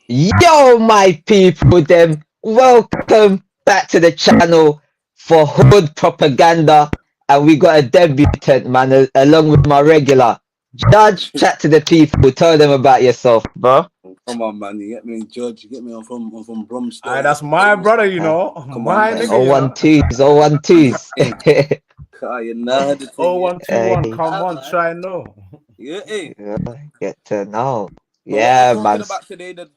Yo, my people, them, welcome back to the channel for Hood Propaganda. And we got a debutant, man, along with my regular. Judge, chat to the people, tell them about yourself, bro. Come on, man. You get me, Judge. You get me. I'm from Aye, Bromstone. that's my brother, you Uh, know. Come on, My man. nigga, oh you one know. twos, oh one twos. You know the Oh, thing, yeah. 121, Hey, come Ah, on, man. try no. Yeah, hey. yeah, get to know. So what we're Yeah, talking man. about today, that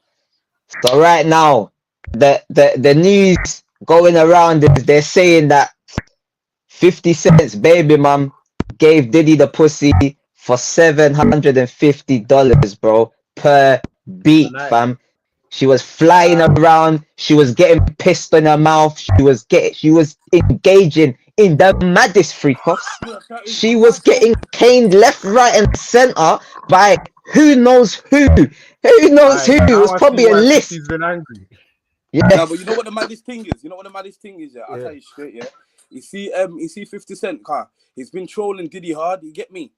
So right now, the news going around is they're saying that 50 Cent's baby mum gave Diddy the pussy for $750, bro, per A beat, night. fam. She was flying around. She was getting pissed in her mouth. She was engaging in the maddest freak offs. that is She was blasphemy. getting caned left, right, and center by who knows who. Who knows Aye, who? It was now I see probably a why list. 50's been angry. Yeah. Now, but you know what the maddest thing is? You know what the maddest thing is? Yeah, I'll Yeah. tell you straight. Yeah, you see, 50 Cent car. He's been trolling Diddy hard. You get me?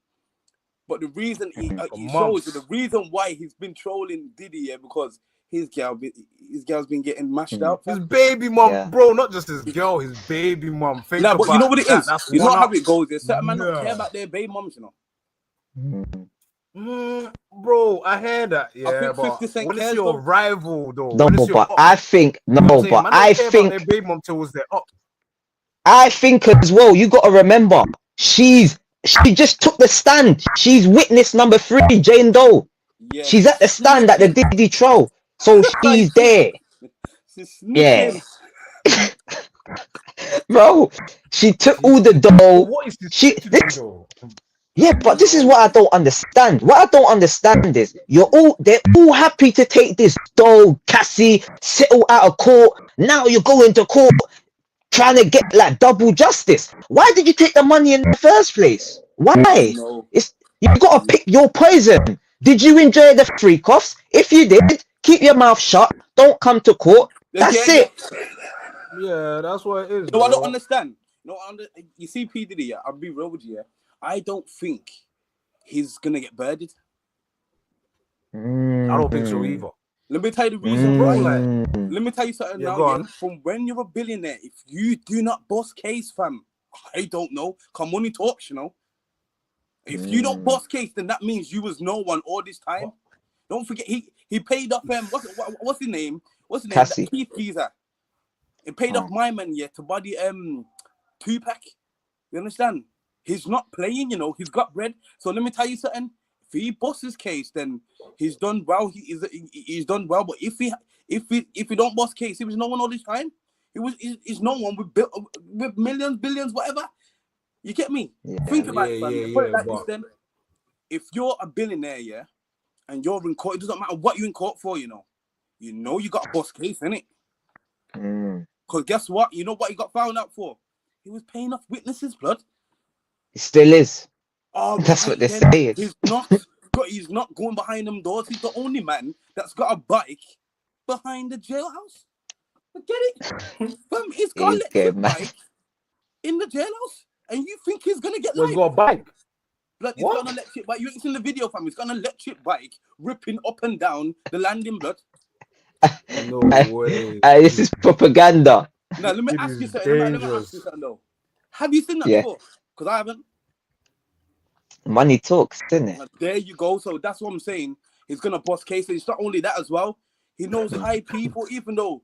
But the reason For he shows you the months. reason why he's been trolling Diddy, yeah, because his girl's been getting mashed Mm, out, His fam. baby mom, yeah. bro, not just his girl, his baby mom. Think Nah, but you know about what it that. is? That's You one know how up. it goes. There's certain men don't care Yeah. about their baby moms, you know. Bro, I hear that, I yeah, think but 50 Cent when it's cares your though. rival, though, No, when it's your but up, I think you know what I'm no, saying? but Man, don't care about their baby mom till it's their up. I think as well. You got to remember, she just took the stand. She's witness number 3, Jane Doe. Yeah, She's she's at the stand at the snitching. Diddy trial, so Like she's there. she's Yeah, snitching. bro. She took She's, all the but dough. what is this She snitching, this though? Yeah, I but don't this is know. what I don't understand. What I don't understand is they're all happy to take this dough, Cassie, settle out of court. Now you're going to court trying to get like double justice. Why did you take the money in the first place? I Why? know. It's You gotta pick your poison. Did you enjoy the freak offs? If you did, keep your mouth shut. Don't come to court. Yeah, That's yeah. it. Yeah, that's what it is, No, I don't bro. understand. No, you see, P Diddy. Yeah, I'll be real with you. Yeah, I don't think he's gonna get birded. I don't think so Mm, either. Let me tell you the Because, reason bro, why. like, mm, Let me tell you something yeah, now. go Yeah, on. from when you're a billionaire, if you do not boss case, fam, I don't know. Come money talks, you know. If you don't mm. boss case, then that means you was no one all this time. Don't forget, he paid off what's his name? What's his name? That Cassie. Keith Geezer. He paid off Oh. my man, yeah, to body Tupac. You understand? He's not playing, you know. He's got bread. So let me tell you something. If he boss his case, then he's done well. He's done well. But if he don't boss case, he was no one all this time. He's no one with millions, billions, whatever. You get me? Yeah. Think about it, fam. Yeah. Put it like this But then. If you're a billionaire, yeah, and you're in court, it doesn't matter what you're in court for, you know. You know you got a boss case, innit? Mm. Because guess what? You know what he got found out for? He was paying off witnesses' blood. It still is. All That's what right, they're then. saying. He's not going behind them doors. He's the only man that's got a bike behind the jailhouse. Get it? Fam, he's got an He's electric getting mad. bike in the jailhouse. And you think he's gonna get he's life? got a bike. Blood, he's What? got an electric bike. You ain't seen the video, fam. He's got an electric bike ripping up and down the landing, blood. No way. This is propaganda. Now let me It ask you is something. Let me ask you dangerous. something though. Have you seen that Yeah, before? Because I haven't. money talks, isn't it? There you go. So that's what I'm saying. He's gonna boss cases. It's not only that as well. He knows high people, even though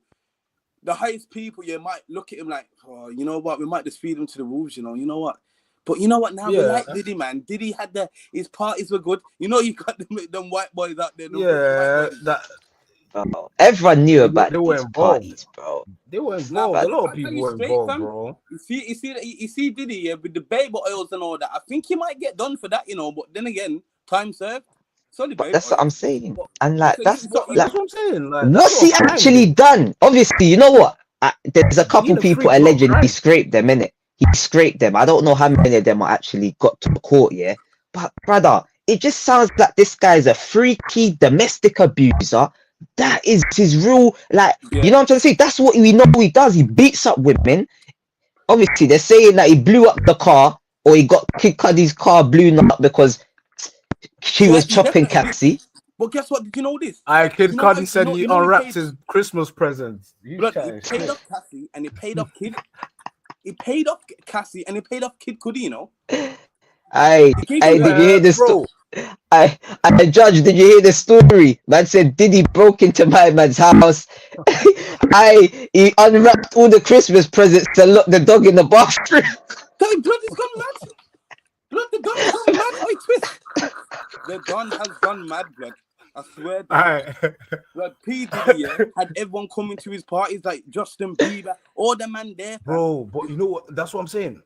the highest people, you might look at him like, oh, you know what? We might just feed him to the wolves, you know what? But you know what? Now we Yeah. like Diddy, man. Diddy had his parties were good. You know, you got them white boys out there. Them white Yeah, boys. that Bro, everyone knew about they were these involved. parties, bro. They were Nah, involved. but A lot of I'll tell people you were straight, involved, fam. bro. You see Diddy, yeah, with the baby oils and all that. I think he might get done for that, you know. But then again, time served. It's only But baby that's what oil. I'm saying. But, And like, that's that's like, what I'm saying. Like, that's what's not he a crime, actually though. done? Obviously, you know what? There's a couple Being a people freak's not a allegedly crime. scraped them, innit? He scraped them. I don't know how many of them are actually got to court, yeah. But brother, it just sounds like this guy's a freaky domestic abuser. That is his real, like, Yeah. you know what I'm trying to say? That's what we know he does. He beats up women. Obviously, they're saying that he blew up the car, or he got Kid Cudi's car blown up because she Yeah, was he chopping definitely did. Cassie. But guess what? Did you know this? Kid You know Cudi how- said you know- he you know he unwrapped paid- his Christmas presents. Blood, he paid off Cassie and he paid off Kid. He paid off Cassie and he paid off Kid Cudi, you know. Hey, He gave hey, him did you hear this? bro? I Judge, did you hear the story? Man said Diddy broke into my man's house. He unwrapped all the Christmas presents and locked the dog in the bathroom. Blood, he's gone mad. Blood, the Don has gone mad. Oi, twist. The Don has gone mad, blood. I swear. Blood, P. Diddy, yeah, had everyone coming to his parties like Justin Bieber, all the man there. Bro, but you know what? That's what I'm saying.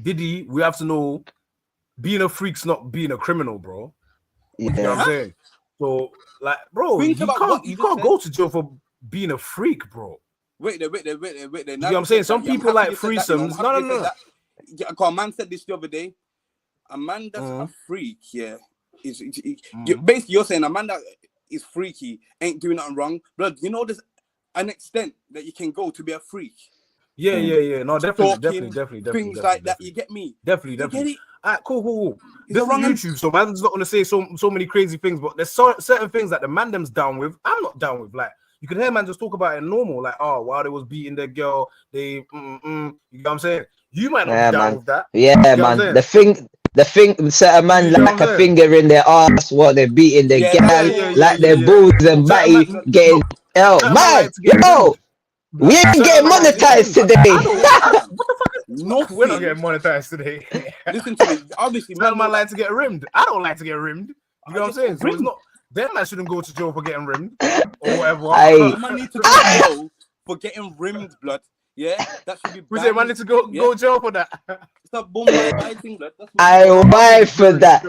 Diddy, we have to know, being a freak's not being a criminal, bro. You know what I'm saying? So, like, bro, Think you about what can't you go just to jail for being a freak, bro. Wait there. You know what I'm saying? Some people like threesomes. No. Yeah, a man said this the other day. A man that's a freak, yeah, basically you're saying a man that is freaky ain't doing nothing wrong. Blood, you know there's an extent that you can go to be a freak. Yeah. No, definitely. Things like that. You get me? Definitely. You get it? Alright, cool. Is This it is wrong? YouTube, so man's not gonna say so many crazy things, but there's certain things that the mandem's down with. I'm not down with. Like, you can hear man just talk about it normal, like, oh, while they was beating their girl, they you know what I'm saying? You might not be down with that. Yeah, man. The thing, set a man like a finger in their ass while they're beating their gal, like their balls and batty getting man, yo, we ain't getting monetized today. What the fuck is No, we're not getting monetized today. Listen to me. Obviously, man like to get rimmed. I don't like to get rimmed. You know what I'm saying? So it's not them man shouldn't go to jail for getting rimmed or whatever. Man need to go to jail for getting rimmed, blood. Yeah, that should be bad. We say man need to go jail for that. Stop boom my thing, blood. I why for that.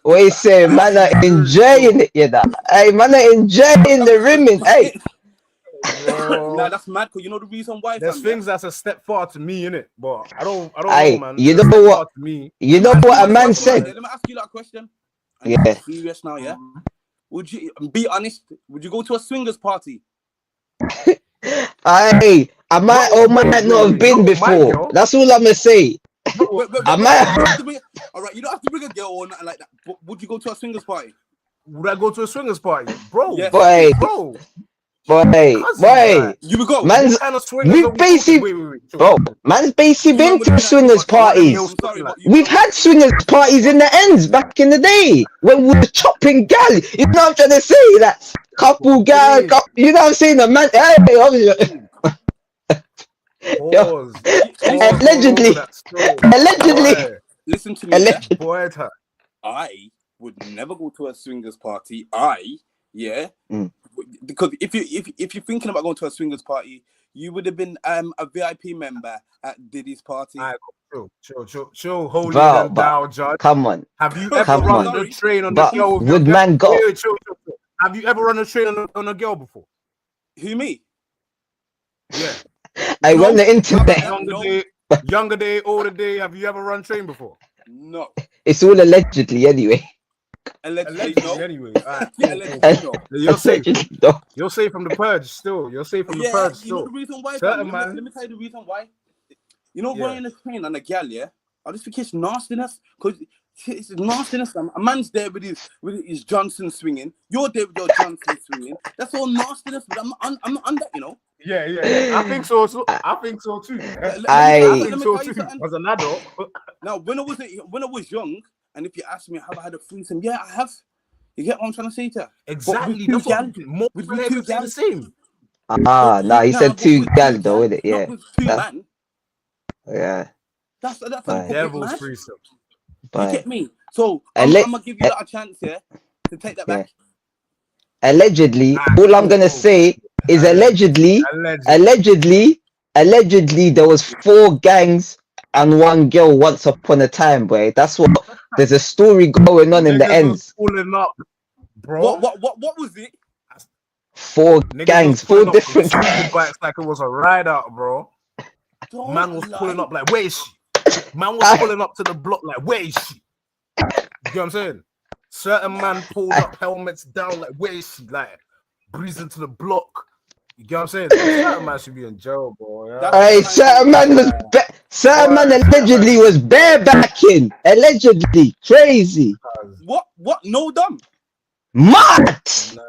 We say man are enjoying it, you know. Hey, man are enjoying the rimming. Hey. Nah, that's mad, because you know the reason why. There's things that's a step far to me, innit? But I don't know, man. You know what? You know what a man said? Let me ask you that question. Yeah. I'm serious now, yeah? Would you be honest? Would you go to a swingers party? I might or might not have been before. That's all I'm gonna say. I might. All right, you don't have to bring a girl or nothing like that. But would you go to a swingers party? Would I go to a swingers party, bro? Yes. Boy, you would go. Man's we've basically, bro. Man's basically been to swingers parties. We've had swingers parties in the ends back in the day when we were chopping gal. You know what I'm trying to say? That couple gal, you know what I'm saying? The man, allegedly. Listen to me. Boy, I would never go to a swingers party. Because if you're thinking about going to a swingers party, you would have been a VIP member at Diddy's party. Chill, holy down, Judge. Come on. Have you ever run a train on the girl? Would man go? Have you ever run a train on a girl before? Who, me? Yeah. I run the internet. Younger day, older day. Have you ever run train before? No. It's all allegedly anyway. Allegedly no. Anyway. You're safe. You're safe from the purge still. You're safe from the purge still. You know the reason why? Certain, let me tell you the reason why. You know, running a train on a gal, yeah? I just think it's nastiness. Because it's nastiness. A man's there with his Johnson swinging. You're there with your Johnson swinging. That's all nastiness. But I'm not on that, you know? Yeah. I think so too. I think so too. As an adult. Now, when I was young, and if you ask me, have I had a threesome? Yeah, I have. You get what I'm trying to say to you? Exactly. That's what with two gal the same. Nah, he said two gal though, with it. Yeah. Not with two man. Yeah. That's a devil's threesome. You get me? So I'm gonna give you a chance here to take that back. Allegedly, all I'm gonna say is allegedly there was 4 gangs and 1 girl once upon a time, boy. That's what there's a story going on in the ends. Pulling up, bro. What was it? 4 gangs, 4 different bikes like it was a ride out, bro. Man was pulling up like, where is she? Man was pulling up to the block like, where is she? You know what I'm saying? Certain man pulled up helmets down like, where is she? Like, breezing to the block. You get what I'm saying? Certain man should be in jail, bro. Hey, certain man allegedly was barebacking. Allegedly. Crazy. What? No dumb. Mad!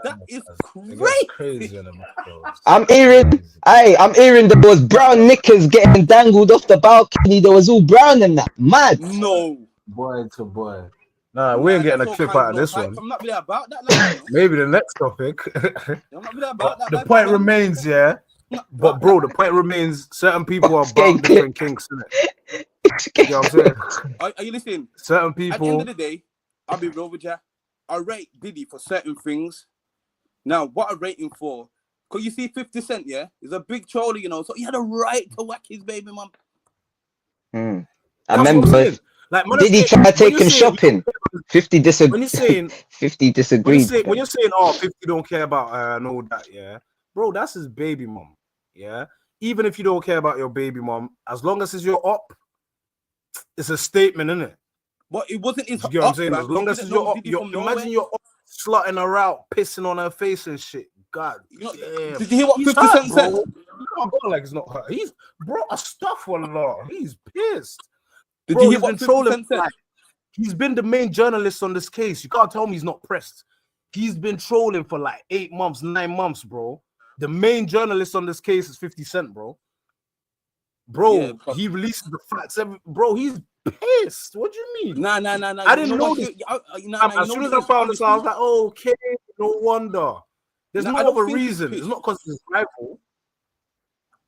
That is It gets crazy. crazy in them, bro. I'm hearing there was brown knickers getting dangled off the balcony. There was all brown in that. Mad. No. Boy to boy. Nah, we ain't getting a that's all clip kind out of no this hype. one. I'm not really about that life, you know. Maybe the next topic. I'm not really about that The life, point man. remains, yeah. But bro, the point remains, certain people are It's getting about different kinks, innit? You know what I'm saying? Are you listening? Certain At the end people. of the day, I'll be real with you. I rate Diddy for certain things. Now, what I rate him for, because you see 50 Cent, yeah? He's a big troller, you know, so he had a right to whack his baby mum. I That's what I'm remember saying. Like, did he try to take him shopping? 50 disagreed. When you're saying 50 disagreed. when you're saying, oh, 50 don't care about and all that, yeah, bro, that's his baby mom. Yeah, even if you don't care about your baby mom, as long as it's your op, it's a statement, isn't it? But it wasn't his You get what I'm saying? man. As long as it's your op, imagine your op slutting her out, pissing on her face and shit. God, You know, damn. did you hear what He's 50 hurt, Cent said? bro. You can't go like it's not hurt. He's bro, a stuff a lot. He's pissed. Did Bro, you hear he's what been 50 trolling. Cent said? Like, he's been the main journalist on this case. You can't tell me he's not pressed. He's been trolling for like 8 months, 9 months, bro. The main journalist on this case is 50 Cent, bro. Bro, Yeah, he releases the facts. Bro, he's pissed. What do you mean? Nah. I didn't know this. As soon as I found this, I was like, oh, okay, no wonder. There's Nah, no I don't other think he's reason. pissed. It's not because it's his rival.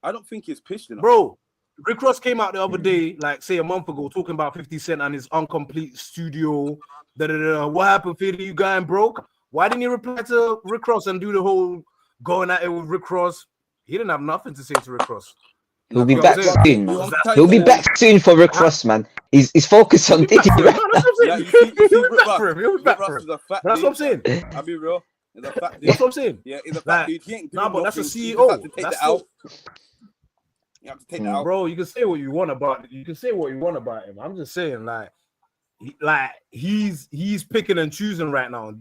I don't think he's pissed, you know. Bro, Rick Ross came out the other day, like say a month ago, talking about 50 Cent and his incomplete studio. What happened, 50? You going broke? Why didn't he reply to Rick Ross and do the whole going at it with Rick Ross? He didn't have nothing to say to Rick Ross. He'll be back soon. You He'll be back soon for Rick Ross, man. He's focused on Diddy. No, that's what I'm saying. Yeah, you see He'll be back for him. He'll be back for Ross him. is a fat That's dude. what I'm saying. I'll be real. He's a fat dude. That's what I'm saying. Yeah, he's a fat Like, dude. He ain't doing nah, but that's a nothing. You CEO. just have to take That's that out. You have to take that out. Bro, you can say what you want about it. You can say what you want about him. I'm just saying, he's picking and choosing right now.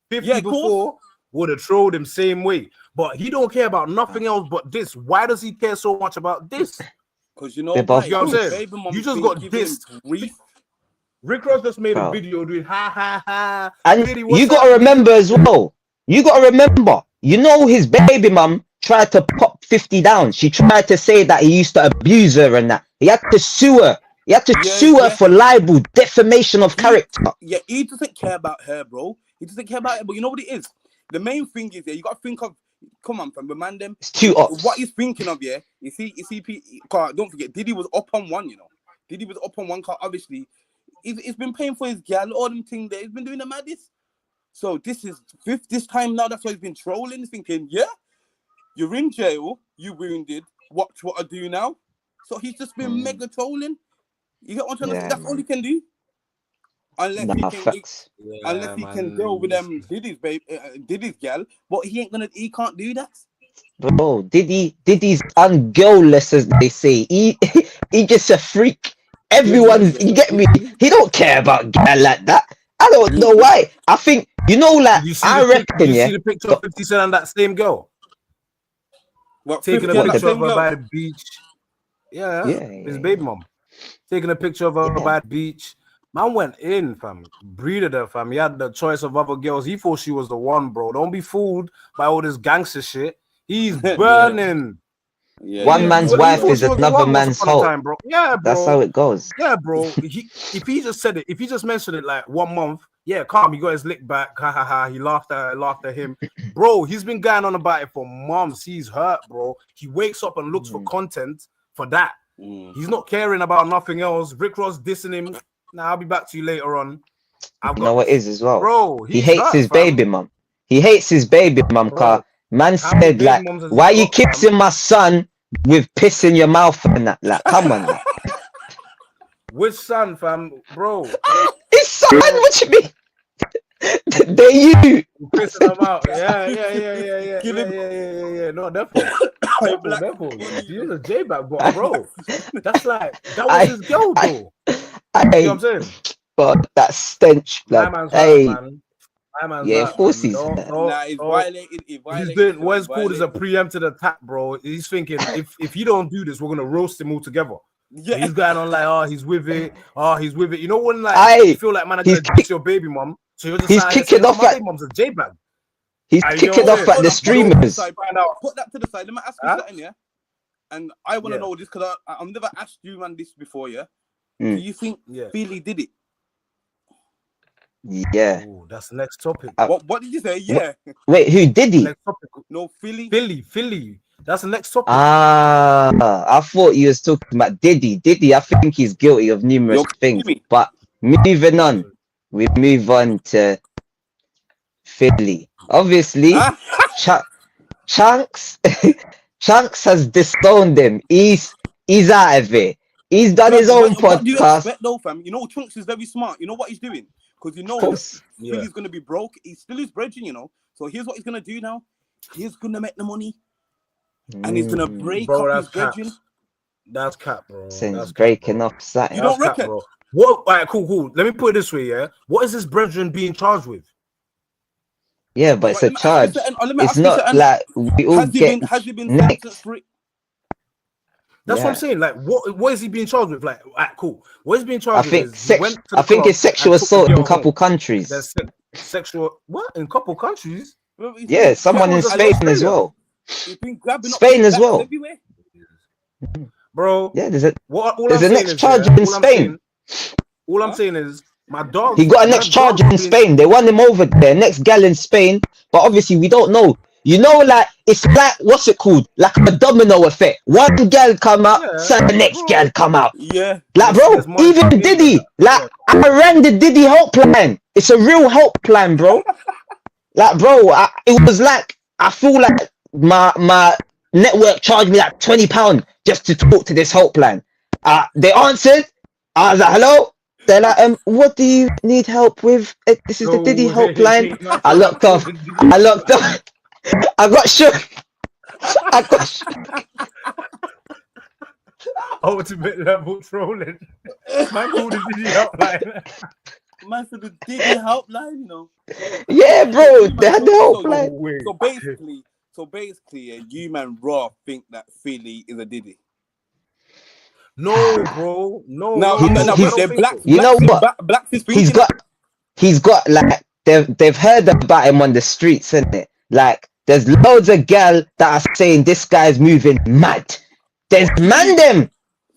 50 before would have trolled him same way, but he don't care about nothing else but this. Why does he care so much about this? Because you know what I'm saying? You just got dissed. Grief. Rick Ross just made a video doing ha ha ha. And you gotta remember as well. You gotta remember. You know his baby mum tried to pop 50 down. She tried to say that he used to abuse her and that. He had to sue her. He had to sue her for libel, defamation of character. Yeah, he doesn't care about her, bro. He doesn't care about it. But you know what it is? The main thing is, you got to think of, come on, from the MANDEM. It's too ops. What he's thinking of, yeah? You see, don't forget, Diddy was up on one, you know. Diddy was up on one car, obviously. He's been paying for his gal, all them things there. He's been doing the maddest. So this time now, that's why he's been trolling. He's thinking, yeah, you're in jail, you wounded. Watch what I do now. So he's just been mega trolling. You get what I'm trying to say? That's all he can do. Unless he can deal with Diddy's gal, but he can't do that. Bro, Diddy's ungirlless, as they say. He just a freak. You get me? He don't care about gal like that. I don't know why. I think, I reckon, you see the picture of 50 Cent and that same girl? Taking a picture of her by the beach. Yeah, his baby mom. Taking a picture of her by the beach. Man went in, fam. Breeded her, fam. He had the choice of other girls. He thought she was the one, bro. Don't be fooled by all this gangster shit. He's burning. One man's wife is another man's hoe. Yeah, bro. That's how it goes. Yeah, bro. If he just said it, if he just mentioned it like 1 month, yeah, calm. He got his lick back. Ha ha ha. He laughed at him. Bro, he's been going on about it for months. He's hurt, bro. He wakes up and looks for content for that. He's not caring about nothing else. Rick Ross dissing him. Now I'll be back to you later on. You know what it is as well, bro. He hates his baby mum. He hates his baby mum, car. Man said like, why you kissing my son with piss in your mouth and that? Like, come on. Like. Which son, fam, bro? His son. What you mean? They're you. Pissing him out. Yeah. No, definitely. He's a J-back, but bro, that was his girl, though. You know what I'm saying? But that stench, like, of course he's he's violated. He's doing what's called as a preempted attack, bro. He's thinking if you don't do this, we're gonna roast him all together. Yeah. He's going on like, oh, he's with it. Oh, he's with it. You know when like you Aye, feel like man, I'm he's gonna diss your baby mom, so you're just he's like saying, kicking oh, off my at baby mom's a J bag. he's You know kicking what I'm off saying? at the streamers. Put that to the side. Let me ask you Huh? something, yeah. And I want to know this because I've never asked you man this before, yeah. Do you think Philly did it? Yeah. Ooh, that's the next topic. What did you say? Yeah. Wait, who did he? Next topic. No, Philly. Philly. That's the next topic. I thought you was talking about Diddy. Diddy, I think he's guilty of numerous things. But moving on, we move on to Philly. Obviously, Chunkz Chunkz has disowned him. He's out of it. He's done his own podcast. What do you expect though, fam? You know, Chunkz is very smart. You know what he's doing? Because you know Philly's gonna be broke. He's still his brethren, you know. So here's what he's gonna do now. He's gonna make the money. And he's gonna break up his brethren. That's cap, bro. Since breaking up something. You don't reckon? Bro. What? All right, cool. Let me put it this way, yeah. What is this brethren being charged with? Yeah, but it's a charge. It's not like we all get has he been next. sentenced for it? That's what I'm saying. Like, what is he being charged with? Like, all right, cool. What is he being charged with? I think it's sexual assault in a couple countries. There's sexual what in a couple countries? Yeah, someone in Spain as well. He's been grabbing Spain as well. Everywhere. Bro, yeah, there's a there's next charge in Spain. All I'm saying is my dog. He got a next charge in Spain. They won him over there. Next gal in Spain, but obviously we don't know. You know, like it's like what's it called? Like a domino effect. One gal come out, so the next gal come out. Yeah. Like bro, even Diddy. Like I ran the Diddy helpline. It's a real helpline, bro. Like bro, it was like I feel like my network charged me like £20 just to talk to this helpline. They answered. I was like, hello. They're like, what do you need help with? This is the Diddy helpline. I looked off. I got shook. Ultimate level trolling. Man called the Diddy helpline. Man said the Diddy helpline, you know. Yeah, bro. They had the helpline. So basically, you man raw think that Philly is a Diddy. No, bro. No. You know what? He's got like they've heard about him on the streets, isn't it? Like there's loads of gal that are saying this guy's moving mad. There's MANDEM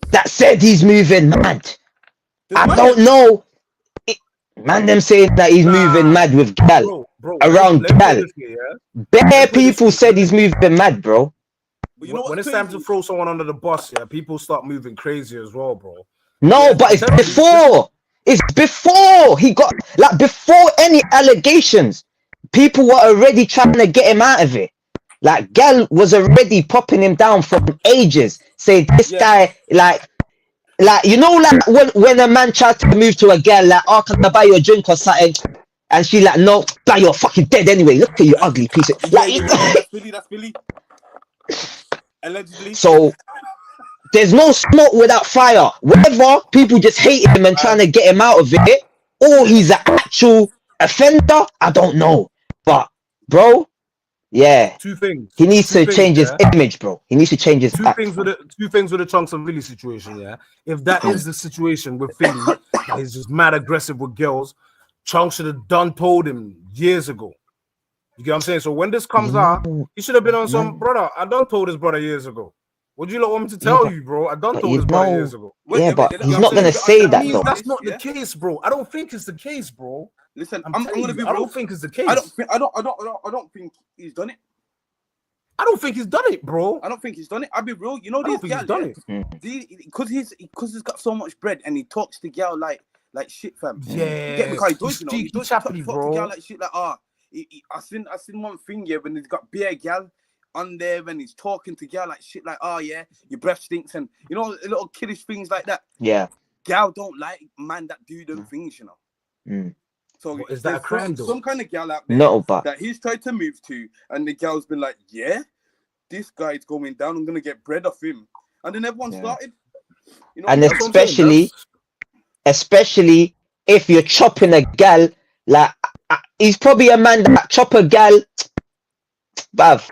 that said he's moving mad. I don't know. MANDEM saying that he's moving mad with gal around gal. Bare people said he's moving mad, bro. You know when it's time to throw someone under the bus, yeah, people start moving crazy as well, bro. No, but it's before. It's before he got like before any allegations. People were already trying to get him out of it. Like gal was already popping him down from ages, saying this guy like you know like when a man tried to move to a girl like, oh, can I buy you a drink or something? And she like, no, like you're fucking dead anyway. Look at you ugly piece of like. That's Philly. Allegedly. So there's no smoke without fire. Whether people just hate him and trying to get him out of it, or he's an actual offender, I don't know. But bro, yeah, two things. He needs to change his image, bro. He needs to change his two things with the Chunkz and Philly situation. Yeah, if that is the situation with Philly, he's just mad aggressive with girls. Chunkz should have told him years ago. You get what I'm saying? So when this comes out, he should have been on some brother. I done told this brother years ago. What do you want me to tell you, bro? I done told this brother years ago. Yeah, but he's not gonna say that though. That's not the case, bro. I don't think it's the case, bro. Listen, I'm gonna be real. I don't think it's the case. I don't think he's done it. I don't think he's done it, bro. I don't think he's done it. I'll be real. You know, he's done it. Because he's got so much bread and he talks to girl like shit, fam. Yeah, because he does, you know, he does talk to bro. girl like shit, like I seen one thing here when he's got beer gal on there when he's talking to gal like shit, like yeah, your breath stinks, and you know, little kiddish things like that. Yeah, gal don't like man that do them things, you know. So is that a crime though? Some kind of gal out there that he's tried to move to, and the gal's been like, yeah, this guy's going down. I'm gonna get bread off him, and then everyone started. You know, and especially if you're chopping a gal, like he's probably a man that chop a gal. Bruv,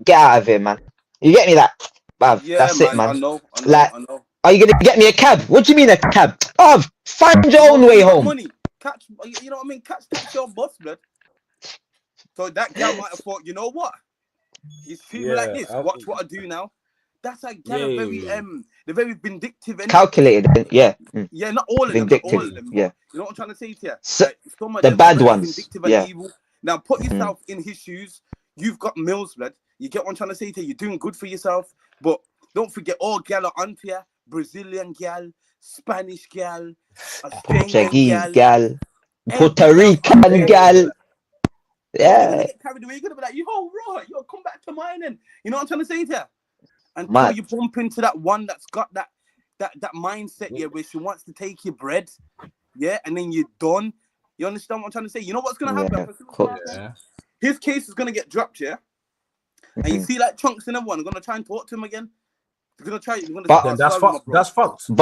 get out of here, man. You get me? That, bruv, that's man, it, man. I know. Are you gonna get me a cab? What do you mean a cab? Oh, find your own way home. Money. Catch, you know what I mean? Catch your bus, blood. So that gal might have thought, you know what? He's feeling like this. Watch what I do now. That's like gal are very they're very vindictive and Calculated, yeah. Yeah, not all of Vindictive, them, not all of them. yeah. You know what I'm trying to say to you? So, like, some of the them bad are very ones, vindictive and yeah. evil. Now put yourself in his shoes. You've got mills, blood. You get what I'm trying to say to you? You're doing good for yourself, but don't forget all gal are onto you. Brazilian gal, Spanish gal, Portuguese gal, Puerto Rican gal. Yeah. You're gonna Yeah. get carried away. You're gonna be like, yo, come back to mine, and you know what I'm trying to say to you? Until you bump into that one that's got that mindset, yeah, where she wants to take your bread, yeah, and then you're done. You understand what I'm trying to say? You know what's gonna happen? Yeah. His case is gonna get dropped, yeah. And you see, like Chunkz and everyone are gonna try and talk to him again. They're gonna try. That's fucked.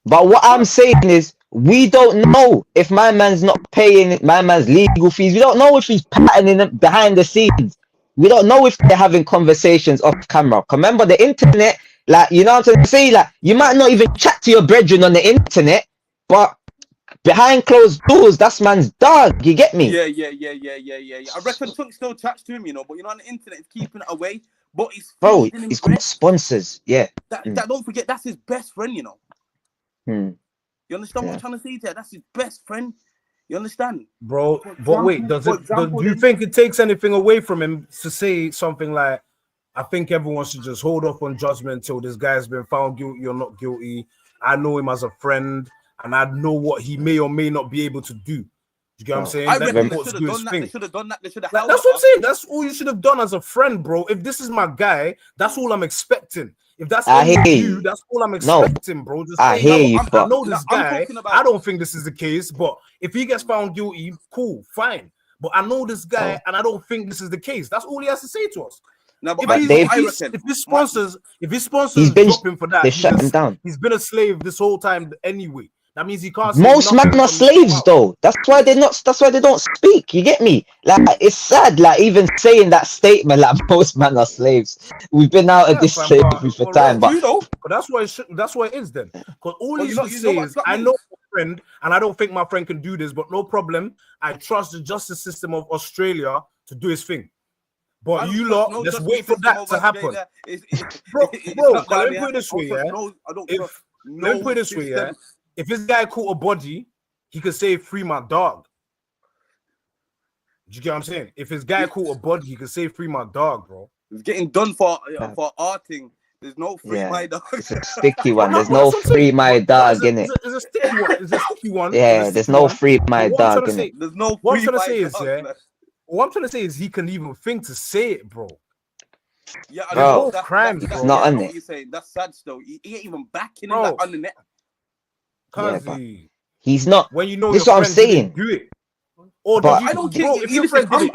But what I'm saying is, we don't know if my man's not paying my man's legal fees. We don't know if he's patterning them behind the scenes. We don't know if they're having conversations off camera. Remember the internet, like, you know what I'm saying? Like, you might not even chat to your brethren on the internet, but behind closed doors, that's man's dog. You get me? Yeah. I reckon Chunkz still chats to him, you know, but you know, on the internet, he's keeping it away. But he's got sponsors. Yeah. That don't forget, that's his best friend, you know. You understand what I'm trying to say there? That's his best friend. You understand, bro? But wait, do you think it takes anything away from him to say something like, "I think everyone should just hold off on judgment until this guy's been found guilty or not guilty. I know him as a friend, and I know what he may or may not be able to do." You get what I'm saying? I reckon they should have done that. They should have done that. They should have. That's what I'm saying. That's all you should have done as a friend, bro. If this is my guy, that's all I'm expecting. If that's you, that's all I'm expecting, bro. Just I hear you, I know this guy. I don't think this is the case, but if he gets found guilty, cool, fine. But I know this guy, and I don't think this is the case. That's all he has to say to us. No, but if his sponsors drop him for that, they shut him down. He's been a slave this whole time anyway. That means he can't. Most men are slaves, though. That's why they're not. That's why they don't speak. You get me? Like, it's sad. Like, even saying that statement, like, most men are slaves. We've been out of this slavery for time, but that's why. That's why it is then. Because all he should say is, "I know my friend, and I don't think my friend can do this, but no problem. I trust the justice system of Australia to do his thing." But you lot, let's wait for that to happen. Bro, let me put it this way, yeah. Let me put it this way, yeah. If this guy caught a body, he could say, "Free my dog." Do you get what I'm saying? If his guy caught a body, he could say, "Free my dog," bro. He's getting done for arting. There's no free my dog. It's a sticky one. There's no free my dog in it. It's a sticky one. It's a sticky one. Yeah, there's no free my dog in it. There's no. What I'm trying to say is, what I'm trying to say is, he can even think to say it, bro. Yeah, I know. That's not on it. You're saying that's sad still. He ain't even backing him like on the net. He's not. When you know, this is what I'm saying. Do it. Or I don't care. If your friend did it,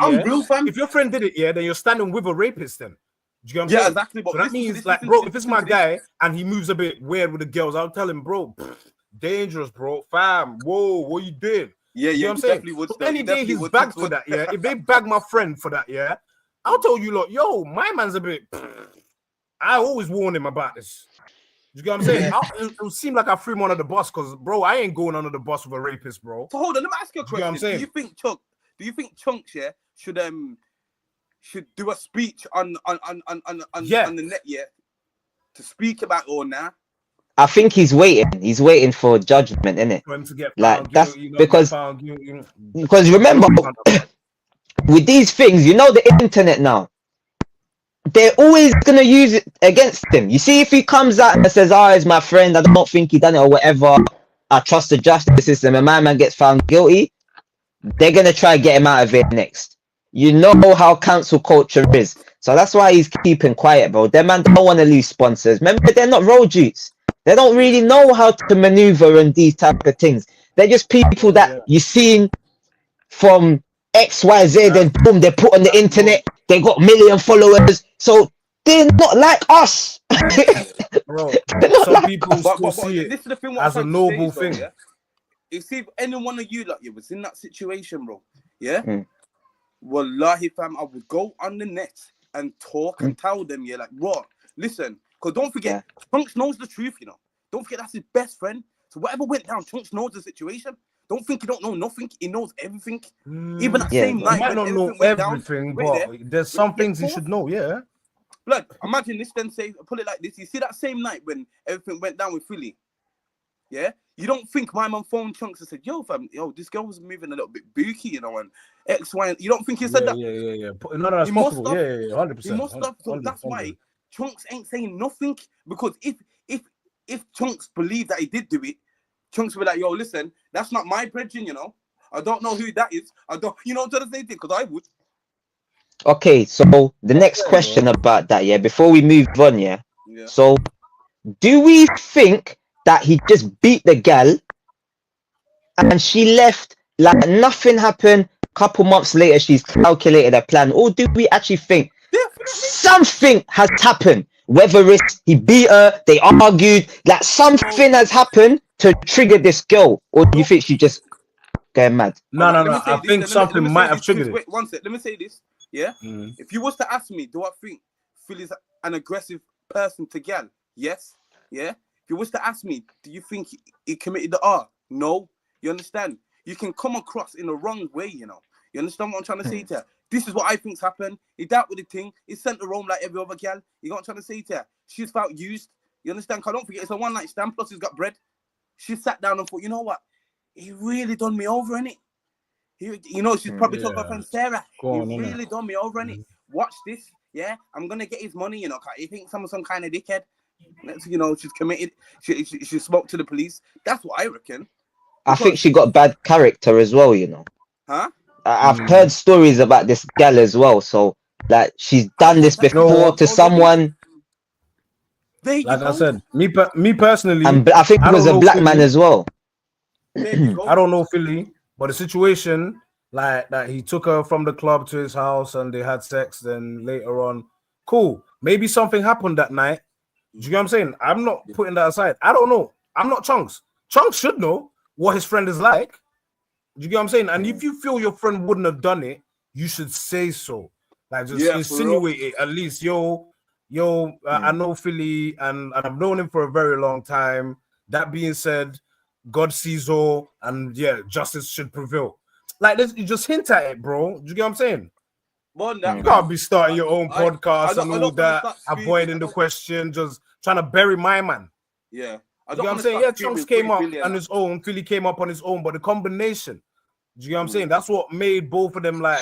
if your friend did it, then you're standing with a rapist. Then, do you get what I'm saying? Exactly. So that means, like, bro, if it's my guy and he moves a bit weird with the girls, I'll tell him, bro, dangerous, bro, fam. Whoa, what you doing? Yeah, you know what I'm saying? So any day he's bagged for that, if they bag my friend for that, I'll tell you, look, yo, my man's a bit. I always warn him about this. You get what I'm saying? It'll seem like I threw him under the bus because, bro, I ain't going under the bus with a rapist, bro. So hold on, let me ask you a question. You know what I'm saying? Do you think Chunkz should do a speech on the net to speak about all now? I think he's waiting. He's waiting for judgment, innit? For him to get like that's because remember with these things, you know, the internet now. They're always gonna use it against him. You see, if he comes out and says, "Oh, he's my friend. I don't think he done it or whatever. I trust the justice system," and my man gets found guilty, they're gonna try to get him out of it next. You know how cancel culture is, so that's why he's keeping quiet, bro. Them man don't want to lose sponsors. Remember, they're not road youths. They don't really know how to maneuver and these type of things. They're just people that you seen from XYZ, then boom, they put on the internet. They got 1 million followers, so they're not like us. Bro, some people still see it as a noble thing. You see, if any one of you was in that situation, bro, wallahi fam, I would go on the net and talk and tell them, like, bro, listen, because don't forget, Chunkz knows the truth, you know. Don't forget that's his best friend. So whatever went down, Chunkz knows the situation. Don't think he don't know nothing. He knows everything. Even that same He night might when not everything know went everything, down, wait but there's some things he pause. should know. Yeah. Blood, imagine this. Then say, put it like this. You see that same night when everything went down with Philly. Yeah, you don't think my mum phoned Chunkz and said, "Yo, fam, this girl was moving a little bit booky, you know," and X, Y. You don't think he said that? Yeah. No, that's possible. Yeah, 100%. He must have. So that's why Chunkz ain't saying nothing, because if Chunkz believed that he did do it, Chunkz would be like, "Yo, listen, that's not my brethren, you know. I don't know who that is. I don't, you know what I'm saying? Because I would." Okay, so the next question about that, before we move on, so do we think that he just beat the gal and she left like nothing happened? Couple months later, she's calculated a plan, or do we actually think something has happened? Whether it's he beat her, they argued, like something has happened to trigger this girl, or do you think she just going mad? No. I think something might have triggered it. Wait, one sec. Let me say this. Yeah. If you was to ask me, do I think Philly's an aggressive person to gal? Yes. Yeah. If you was to ask me, do you think he committed the R? No. You understand? You can come across in the wrong way, you know. You understand what I'm trying to say to her? This is what I think's happened. He dealt with the thing. He sent her home like every other gal. You know what I'm trying to say to her? She's felt used. You understand? Cause don't forget, it's a one night stand. Plus, he's got bread. She sat down and thought, you know what? He really done me over, innit? She's probably told her friend Sarah. He really done me over, innit? Watch this. Yeah, I'm gonna get his money. You know, cause he thinks I'm some kind of dickhead. You know, she's committed. She spoke to the police. That's what I reckon. I think she got bad character as well, you know. Huh? I've heard stories about this gal as well. So, like, she's done this before to someone. Like I said, me personally, and I think it was a black man as well. I don't know Philly, but the situation, like that, he took her from the club to his house and they had sex. Then later on, cool. Maybe something happened that night. Do you get what I'm saying? I'm not putting that aside. I don't know. I'm not Chunkz. Chunkz should know what his friend is like. Do you get what I'm saying? And if you feel your friend wouldn't have done it, you should say so. Like, just insinuate it at least. I know Philly and I've known him for a very long time. That being said, God sees all, and justice should prevail. Like this, you just hint at it, bro. Do you get what I'm saying? You can't be starting your own podcast and all that, avoiding the question, just trying to bury my man. Yeah. You know what I'm saying? Yeah, Chunkz came up on his own, Philly came up on his own, but the combination, do you know what I'm saying? That's what made both of them like,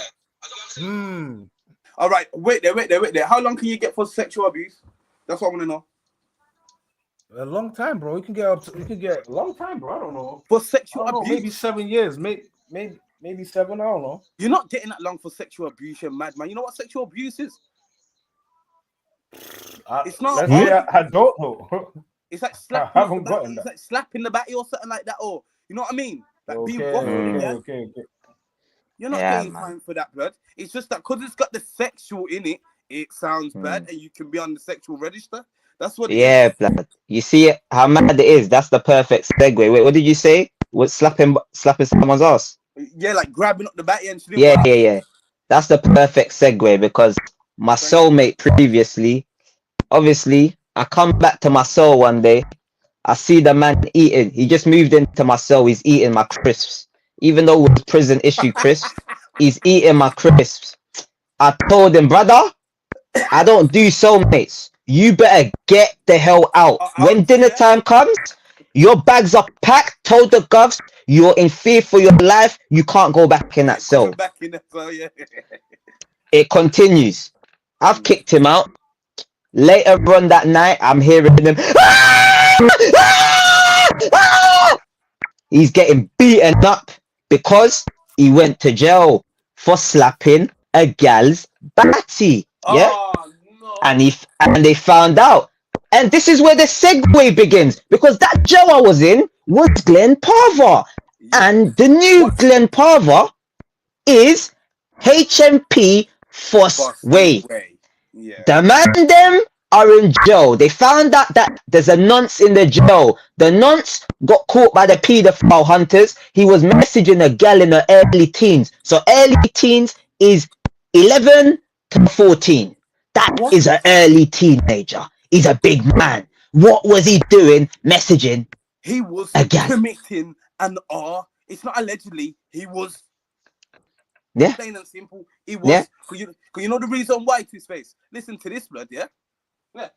All right, wait there. How long can you get for sexual abuse? That's what I want to know. A long time, bro. You can get a long time, bro. I don't know. For sexual abuse? Maybe 7 years. Maybe 7, I don't know. You're not getting that long for sexual abuse, you madman. You know what sexual abuse is? It's not. I don't know. It's like slapping. It's like slapping the batty or something like that, or you know what I mean? Like being rough. Okay. You're not getting time for that, blood. It's just that because it's got the sexual in it, it sounds bad, and you can be on the sexual register. That's what. Blood. You see how mad it is. That's the perfect segue. Wait, what did you say? What slapping someone's ass? Yeah, like grabbing up the batty and. Yeah. That's the perfect segue because my soulmate previously, obviously. I come back to my cell one day. I see the man eating. He just moved into my cell. He's eating my crisps. Even though it was prison issue crisps, he's eating my crisps. I told him, brother, I don't do soulmates. You better get the hell out. When dinner time comes, your bags are packed. Told the govs, you're in fear for your life. You can't go back in that cell. It continues. I've kicked him out. Later on that night, I'm hearing him. He's getting beaten up because he went to jail for slapping a gal's batty. No. And they found out. And this is where the segue begins, because that jail I was in was Glen Parva. And the new Glen Parva is HMP Fosse Way. The MANDEM are in jail. They found out that there's a nonce in the jail. The nonce got caught by the paedophile hunters. He was messaging a gal in her early teens. So early teens is 11 to 14. That is an early teenager. He's a big man. What was he doing messaging He was a gal? committing an R. It's not allegedly. He was. Yeah. Plain and simple. He was. Yeah. Cause you know the reason why, Two-Face? Listen to this, blood, yeah? Yeah.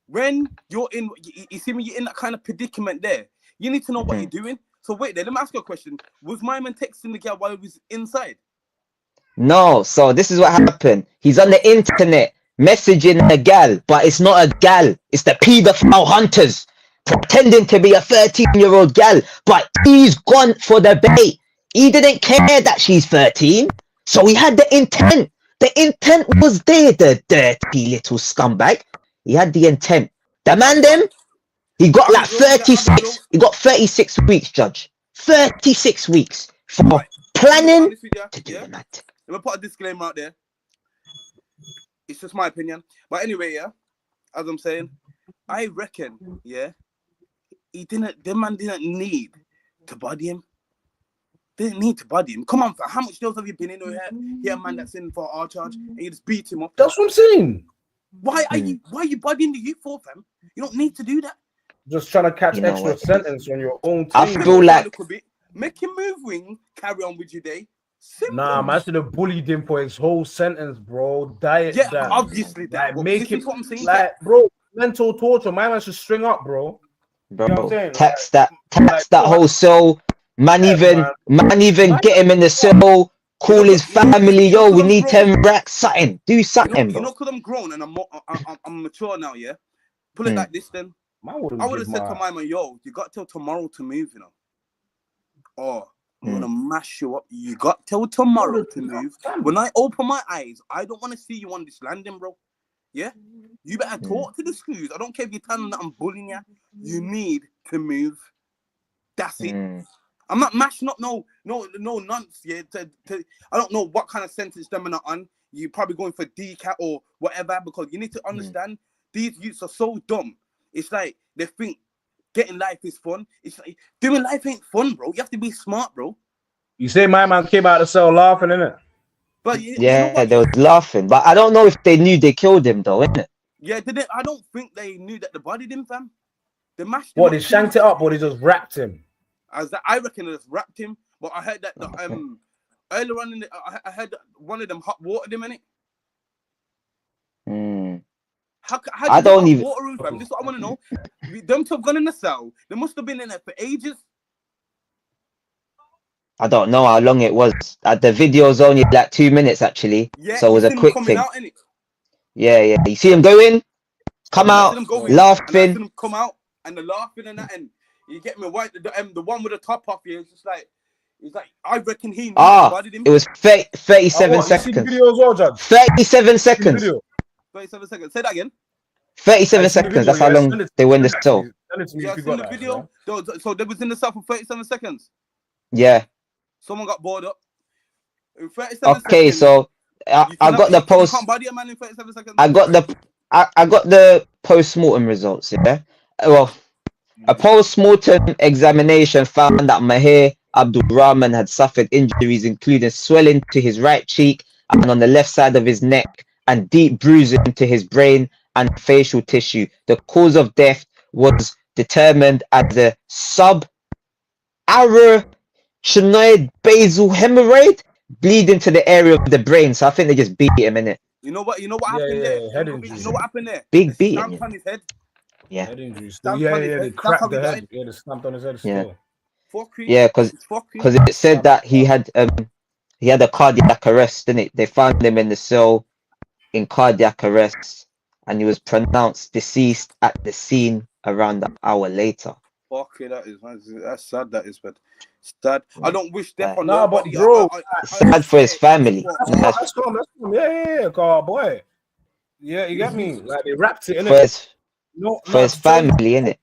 When you're in, you see when you're in that kind of predicament there, you need to know what you're doing. So wait there, let me ask you a question. Was my man texting the girl while he was inside? No, so this is what happened. He's on the internet messaging a gal, but it's not a gal. It's the pedophile hunters pretending to be a 13-year-old gal, but he's gone for the bait. He didn't care that she's 13, so he had the intent. The intent was there, the dirty little scumbag. He had the intent. The MANDEM, he got like 36. He got 36 weeks, Judge. 36 weeks for planning to do the mad. Let me put a disclaimer out there. It's just my opinion. But anyway, yeah, as I'm saying, I reckon, yeah, the man didn't need to body him. Didn't need to body him. Come on, fam. How much deals have you been in? Here, man, that's in for our charge, and you just beat him up. That's what I'm saying. Why are you bodying the youth for, fam? You don't need to do that. Just trying to catch extra sentence on your own team. I feel like make him move, wing. Carry on with your day. Simple. Nah, man, I should have bullied him for his whole sentence, bro. Diet yeah, that. obviously that. Like, make him what I'm saying. Like, bro, mental torture. My man should string up, bro. bro, You know what I'm saying? tax that whole cell. Man, Yeah, even get him in the cell. Call his family, yo. We need 10 racks. Something, do something, bro. You know, because I'm grown and I'm mature now. Yeah, put it like this. Then I would have said to my man, yo, you got till tomorrow to move, you know. Or I'm gonna mash you up. You got till tomorrow to move. When I open my eyes, I don't want to see you on this landing, bro. Yeah, you better talk to the screws. I don't care if you're telling that I'm bullying you. You need to move. That's it. I'm not mashing up no nonsense. Yeah, I don't know what kind of sentence them are not on. You're probably going for DCAT or whatever, because you need to understand these youths are so dumb. It's like they think getting life is fun. It's like doing life ain't fun, bro. You have to be smart, bro. You say my man came out of the cell laughing, innit? But you know they were laughing. But I don't know if they knew they killed him, though, innit? Yeah, I don't think they knew that they bodied him, fam. They mashed him. What, they shanked it up or they just wrapped him? I reckon they just wrapped him. But I heard that earlier on I heard that one of them hot watered him, innit? How I don't even water him, fam? This is what I want to know. Them two have gone in the cell. They must have been in there for ages. I don't know how long it was. The video's only like 2 minutes, actually. Yeah, so it was a quick thing. Out, yeah. You see him go in, come out, laughing. Them come out and they're laughing and that, and you get me white. The one with the top off here, it's like I reckon he knew him. It was 37 seconds. 37 seconds. 37 seconds. Say that again. 37 seconds. That's how long they were in the cell. Yeah, I've seen the video. So they was in the cell for 37 seconds. Yeah. Someone got bored up. In 37 okay, seconds, so I got the post. You can't body a man in 37 seconds. I got the post-mortem results. Yeah. Well, a post-mortem examination found that Mahir Abdul Rahman had suffered injuries including swelling to his right cheek and on the left side of his neck, and deep bruising to his brain and facial tissue. The cause of death was determined as a subarachnoid basal hemorrhoid bleeding to the area of the brain. So I think they just beat him in it. You know what happened there? You know what happened there? Big beating. On his head. Yeah. Head injuries. They cracked the head. Yeah, they stamped on his head. Yeah, because it said that he had a cardiac arrest, didn't it? They found him in the cell in cardiac arrest, and he was pronounced deceased at the scene around an hour later. Okay, that's sad. That is, but sad. I don't wish death on nobody. But bro, sad for his family. That's yeah, boy. Yeah, you get me. Like they wrapped it in it. For his family, innit?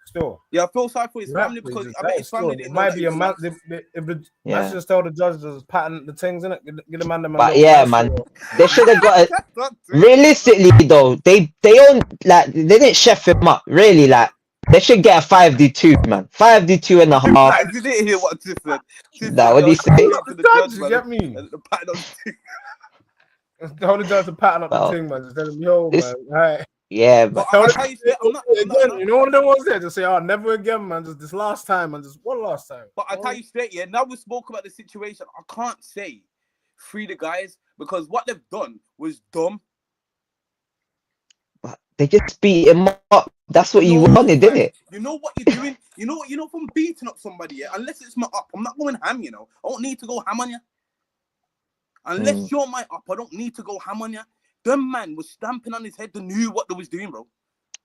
Still. Yeah, I feel sorry for his family because I bet his family didn't know. It might be a man. If the let's just tell the judge to patent the things in it, get the man. But yeah, man, they should have got it. Realistically, though, they own like they didn't chef him up. Really, like they should get a 5D2, man. 5D2 and a half. You didn't hear what Tiff said. That what he said? You get me? Tell the judge to patent up the thing, man. Just tell him, yo, man. Right. Yeah, But but I tell you straight, I'm not. You know what there was there? Just say, oh, never again, man. Just this last time, and just one last time. But I tell you straight, yeah. Now we spoke about the situation. I can't say free the guys because what they've done was dumb. but they just beat him up. That's what you No, wanted, didn't fam. it? You know what you're doing. You know from beating up somebody. Yeah, unless it's my up, I'm not going ham. You know, I don't need to go ham on you. Unless you're my up, I don't need to go ham on you. Them man was stamping on his head. They knew what they was doing, bro.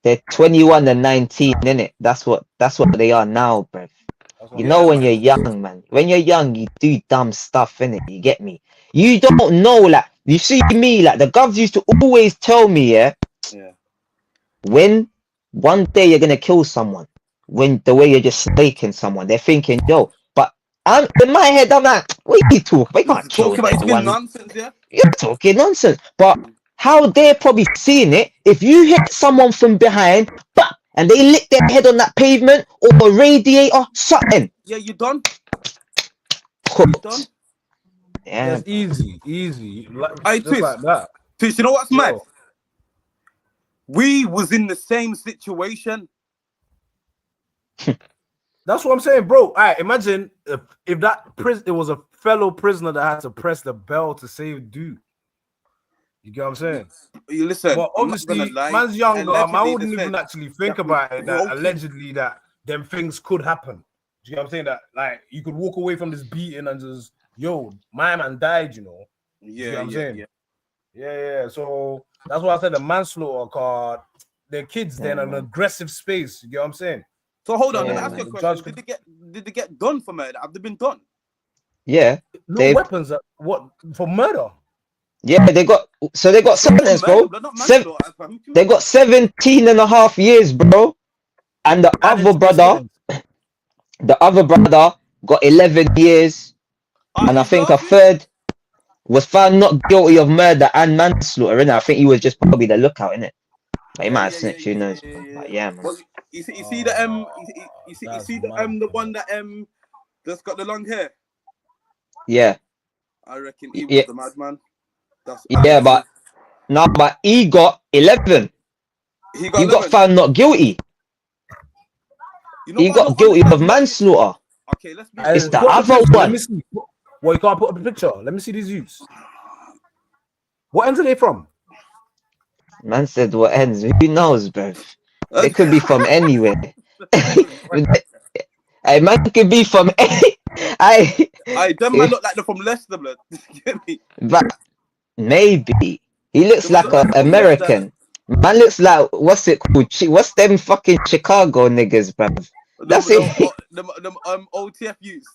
They're 21 and 19, innit? That's what they are now, bruv. You know when you're young, man. When you're young, you do dumb stuff, innit? You get me? You don't know, like, you see me, like, the govs used to always tell me, yeah, when one day you're gonna kill someone, when the way you're just snaking someone, they're thinking, yo, but I'm in my head, I'm like, what are you talking? We can't kill Talking about anyone. nonsense, yeah. You're talking nonsense. But how they're probably seeing it, if you hit someone from behind, and they lick their head on that pavement or a radiator, something. Yeah, you done. You done. Yeah, it's easy. Like, Twist. Like that. Twist, you know what's mad? We was in the same situation. That's what I'm saying, bro. All right, imagine if that it was a fellow prisoner that had to press the bell to save dude. You get what I'm saying? You listen. But obviously, man's younger. I wouldn't even actually think about it. That allegedly that them things could happen. Do you know what I'm saying? That like you could walk away from this beating and just, yo, my man died. You know? Yeah, you know what I'm saying? Yeah. So that's why I said the manslaughter card. Their kids then an aggressive space. You get what I'm saying? So hold on, let me ask you a question. Did they get done for murder? Have they been done? Yeah. No weapons. What for murder? Yeah, they got sentenced, bro. They got 17 and a half years, bro. And the other brother got 11 years. And I think a third was found not guilty of murder and manslaughter, innit? I think he was just probably the lookout, innit? But he might have snitched, who knows? But yeah, man. Well, you see the the one that that's got the long hair. Yeah. I reckon he was the madman. But he got 11. He got found not guilty. He got guilty of manslaughter. Okay, let's be. It's the other one. Let me see. Well, you can't put up a picture. Let me see these youths. What ends are they from? Man said what ends? Who knows, bro? They could be from anywhere. Hey, man could be from any. Them man look like they're from Leicester, blood. Get me? But maybe he looks like an American. Man looks like what's it called? What's them fucking Chicago niggas, bruv? That's it. Them OTF youths.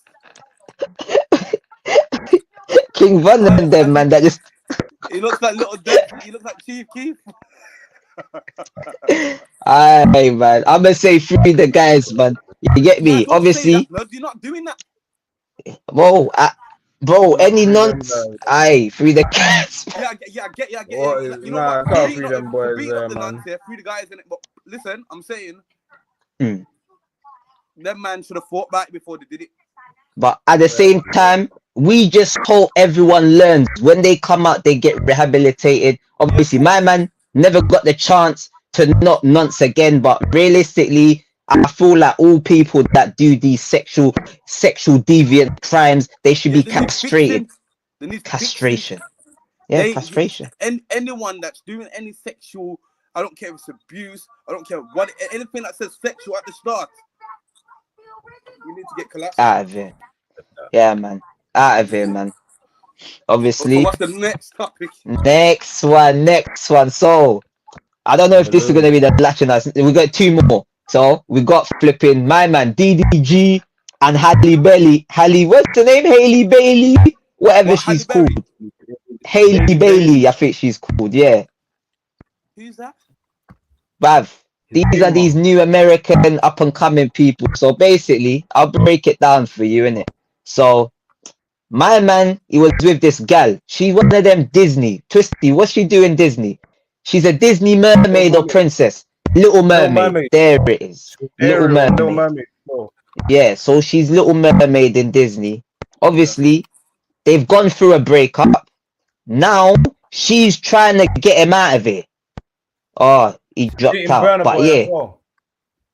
King Von and them, man. That just. He looks like Little Dick. He looks like Chief Keef. Aye, man. I'm gonna say free the guys, man. You get me? Obviously. You're not doing that. Whoa, bro. Any nonsense? Aye, free the guys. Yeah, I get you. You know what? I can't free them boys, man. Free the guys in it. But listen, I'm saying, them man should have fought back before they did it. But at the same time, we just hope everyone learns. When they come out, they get rehabilitated. Obviously, my man never got the chance to not nonce again. But realistically, I feel like all people that do these sexual deviant crimes, they should be castrated. Castration. Yeah, castration. And anyone that's doing any sexual, I don't care if it's abuse, I don't care what, anything that says sexual at the start, you need to get collapsed. Out of here. Yeah, man. Out of here, man. Obviously. So what's the next topic? Next one. So, I don't know if this is going to be the last one. We got two more. So, we got flipping my man, DDG and Halle Bailey. What's the name? Haley Bailey? Whatever she's called. Haley Bailey, I think she's called, yeah. Who's that? Bruv, these are these new American up-and-coming people. So, basically, I'll break it down for you, innit? So, my man, he was with this gal. She's one of them Disney. Twisty, what's she doing Disney? She's a Disney mermaid or princess. Little Mermaid. There it is. Little Mermaid. Yeah, so she's Little Mermaid in Disney. Obviously, they've gone through a breakup. Now, she's trying to get him out of it. Oh, he dropped Dating out. Burna But Boy as yeah, well.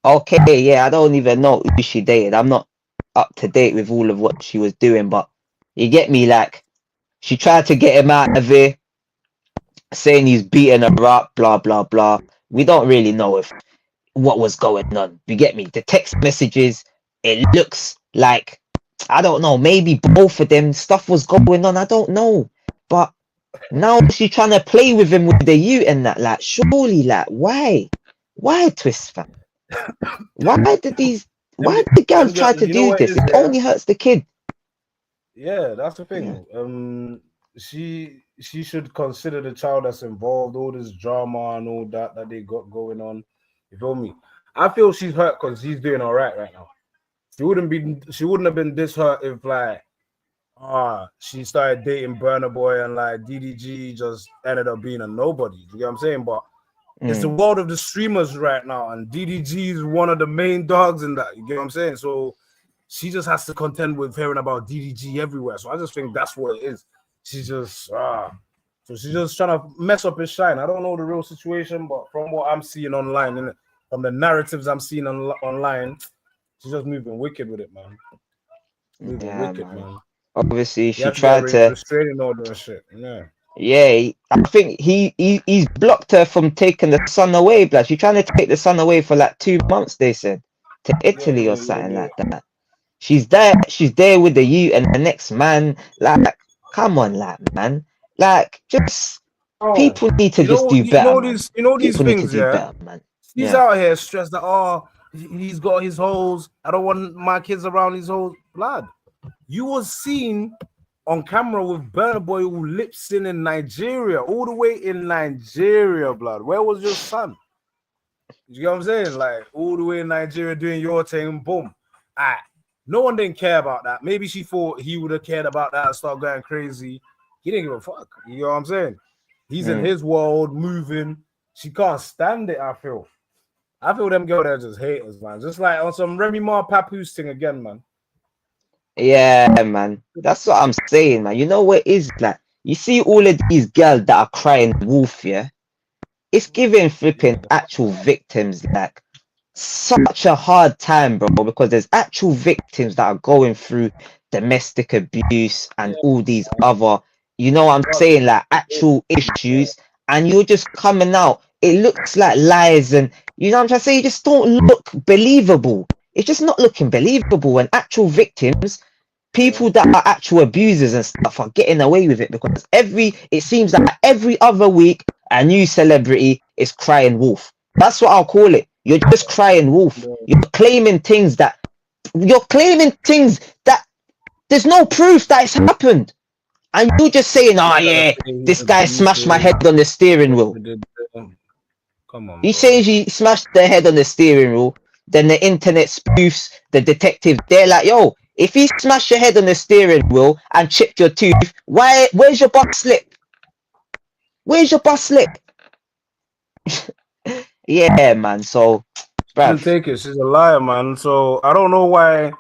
okay, yeah, I don't even know who she dated. I'm not up to date with all of what she was doing, but you get me, like, she tried to get him out of it, saying he's beating her up, blah blah blah. We don't really know if what was going on. You get me? The text messages, it looks like, I don't know, maybe both of them stuff was going on. I don't know. But now she's trying to play with him with the you and that, like, surely, like, why? Why, Twist fam? Why did these why did the girls try to You know do what it this? is, It yeah? only hurts the kid. Yeah, that's the Yeah. thing. She should consider the child that's involved, all this drama and all that they got going on. You feel me? I feel she's hurt because he's doing all right now. She wouldn't have been this hurt if like she started dating Burna Boy and like DDG just ended up being a nobody. You get what I'm saying? But it's the world of the streamers right now, and DDG is one of the main dogs in that. You get what I'm saying? So she just has to contend with hearing about DDG everywhere. So I just think that's what it is. She's just so she's just trying to mess up his shine. I don't know the real situation, but from what I'm seeing online, from the narratives I'm seeing online, she's just moving wicked with it, man. Moving wicked, man. Obviously, You she have to get tried a to. restraining order and shit. Yeah. Yeah, I think he's blocked her from taking the son away. Blood, she's trying to take the son away for like 2 months. They said to Italy or something like that. She's there with the you and the next man. Like, come on, like, man. Like, just people need to just do better, man. These People need to things, do yeah. better, man. He's Yeah. out here stressed that he's got his hoes. I don't want my kids around his hoes. Blood. You was seen on camera with Burna Boy who lip sync in Nigeria, all the way in Nigeria, blood. Where was your son? You know what I'm saying? Like all the way in Nigeria doing your thing, boom. No one didn't care about that. Maybe she thought he would have cared about that and start going crazy. He didn't give a fuck. You know what I'm saying? He's in his world, moving. She can't stand it, I feel. Them girls are just haters, man. Just like on some Remy Ma Papoose thing again, man. Yeah, man. That's what I'm saying, man. You know what it is like? You see all of these girls that are crying wolf, yeah? It's giving flipping actual victims like such a hard time, bro, because there's actual victims that are going through domestic abuse and all these other, you know what I'm saying, like actual issues, and you're just coming out. It looks like lies, and you know what I'm trying to say? You just don't look believable. It's just not looking believable, and actual victims, people that are actual abusers and stuff, are getting away with it because it seems like every other week a new celebrity is crying wolf. That's what I'll call it. You're just crying wolf. You're claiming things that there's no proof that it's happened. And you're just saying, oh yeah, this guy smashed my head on the steering wheel. Come on. He says he smashed the head on the steering wheel. Then the internet spoofs, the detectives, they're like, yo, if he smashed your head on the steering wheel and chipped your tooth, where's your bus slip? Where's your bus slip? Yeah, man. So, bruv, take it. She's a liar, man. So I don't know why.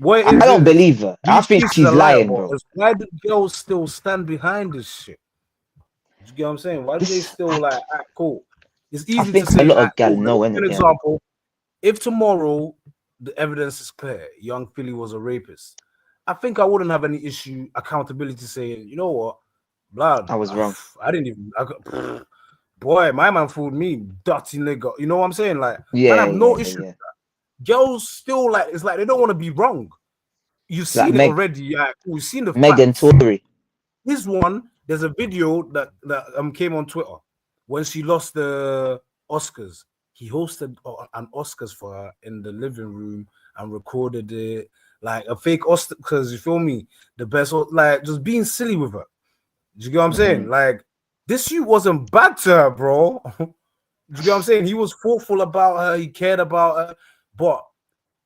I don't believe her. I think she's lying, bro. Why do girls still stand behind this shit? You get what I'm saying? Why do they still like act cool? It's easy to say. A lot of girls know, for example, if tomorrow the evidence is clear, young Philly was a rapist, I think I wouldn't have any issue accountability saying, you know what, blood, I was wrong. I didn't even. Boy, my man fooled me, dirty nigga. You know what I'm saying? Like, yeah, I have no issue with that. Girls still like, it's like they don't want to be wrong. You've seen it already. Yeah, we've seen the Megan Tory. This one, there's a video that came on Twitter when she lost the Oscars. He hosted an Oscars for her in the living room and recorded it like a fake Oscars. You feel me? The best, like just being silly with her. Do you get what I'm saying? Like, this shit wasn't bad to her, bro. Do you get what I'm saying? He was thoughtful about her. He cared about her. But,